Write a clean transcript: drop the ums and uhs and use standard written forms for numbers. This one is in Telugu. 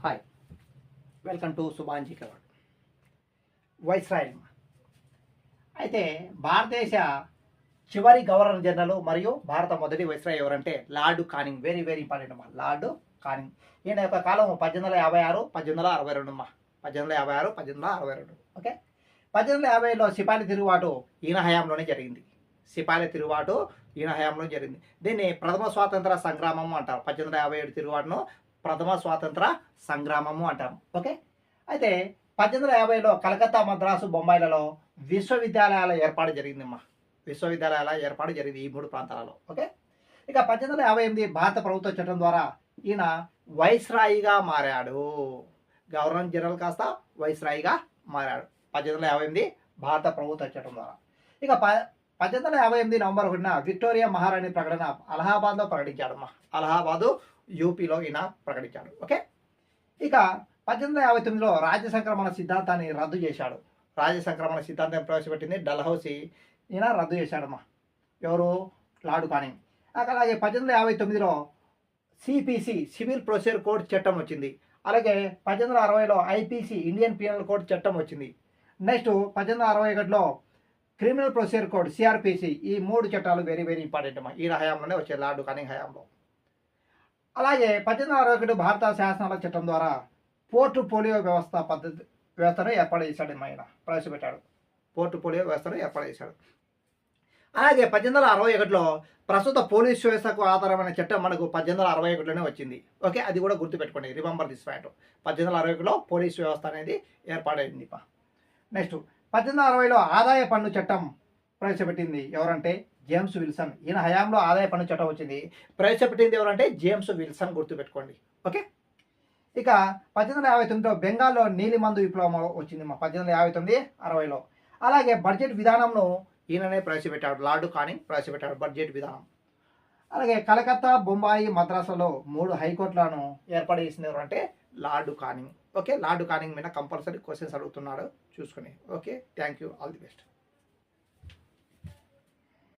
హాయ్, వెల్కమ్ టు సుభాంజీ కవాడ్. వైస్రాయల్ అయితే భారతదేశ చివరి గవర్నర్ జనరల్ మరియు భారత మొదటి వైస్రాయ్ ఎవరంటే lord Canning. Very very important అమ్మా, లార్డ్ కానింగ్. ఈయన యొక్క కాలం 1856 1862 అమ్మా. 1856 1862. ఓకే, 1850లో సిపాయిల తిరుగుబాటు ఈయన హయాంలోనే జరిగింది. సిపాయిల తిరుగుబాటు ఈయన హయాంలో జరిగింది. దీన్ని ప్రథమ స్వాతంత్ర సంగ్రామం అంటారు. 1857 తిరుగుబాటును ప్రథమ స్వాతంత్ర సంగ్రామము అంటాము. ఓకే, అయితే 1850లో కలకత్తా, మద్రాసు, బొంబాయిలలో విశ్వవిద్యాలయాల ఏర్పాటు జరిగిందమ్మా. విశ్వవిద్యాలయాల ఏర్పాటు జరిగింది ఈ మూడు ప్రాంతాలలో. ఓకే, ఇక 1858 భారత ప్రభుత్వ చట్టం ద్వారా ఈయన వైస్రాయిగా మారాడు. గవర్నర్ జనరల్ కాస్త వైస్రాయిగా మారాడు 1858 భారత ప్రభుత్వ చట్టం ద్వారా. ఇక 1858 నవంబర్ 1న విక్టోరియా మహారాణి ప్రకటన అలహాబాద్లో ప్రకటించాడమ్మా. అలహాబాదు యూపీలో ఈయన ప్రకటించాడు. ఓకే, ఇక 1859లో రాజ్య సంక్రమణ సిద్ధాంతాన్ని రద్దు చేశాడు. రాజ్య సంక్రమణ సిద్ధాంతం ప్రవేశపెట్టింది డల్హౌసీ. ఈయన రద్దు చేశాడమ్మా. ఎవరు? Lord Canning. అలాగే 1859లో సిపిసి సివిల్ ప్రొసీజర్ కోడ్ చట్టం వచ్చింది. అలాగే 1860లో ఐపీసీ ఇండియన్ పీనల్ కోడ్ చట్టం వచ్చింది. నెక్స్ట్ 1861లో క్రిమినల్ ప్రొసీజర్ కోడ్ సిఆర్పిసి. ఈ మూడు చట్టాలు వెరీ వెరీ ఇంపార్టెంట్ అమ్మా. ఈయన హయాంలోనే వచ్చాయి, లార్డ్ కానింగ్ హయాంలో. అలాగే 1861 భారత శాసనాల చట్టం ద్వారా పోర్టు పోలియో వ్యవస్థను ఏర్పాటు చేశాడు. ఆయన ప్రవేశపెట్టాడు. పోర్టు పోలియో వ్యవస్థను ఏర్పాటు చేశాడు. అలాగే 1861లో ప్రస్తుత పోలీస్ వ్యవస్థకు ఆధారమైన చట్టం మనకు 1861లోనే వచ్చింది. ఓకే, అది కూడా గుర్తుపెట్టుకోండి, రిమెంబర్ దిస్ పాయింట్. 1861లో పోలీస్ వ్యవస్థ అనేది ఏర్పాటైంది. నెక్స్ట్ 1860లో ఆదాయ పన్ను చట్టం ప్రవేశపెట్టింది ఎవరంటే జేమ్స్ విల్సన్. ఈయన హయాంలో ఆదాయ పన్ను చట్టం వచ్చింది. ప్రవేశపెట్టింది ఎవరంటే జేమ్స్ విల్సన్, గుర్తుపెట్టుకోండి. ఓకే, ఇక 1859లో బెంగాల్లో నీలిమందు విప్లవం వచ్చింది మా 1859-60లో. అలాగే బడ్జెట్ విధానంను ఈయననే ప్రవేశపెట్టాడు. లార్డ్ కానింగ్ ప్రవేశపెట్టాడు బడ్జెట్ విధానం. అలాగే కలకత్తా, బొంబాయి, మద్రాసులో 3 హైకోర్టులను ఏర్పాటు చేసింది ఎవరంటే lord Canning. Okay, lord Canning మీద కంపల్సరీ క్వశ్చన్స్ అడుగుతున్నాడు, చూసుకుని. Okay, thank you, all the best.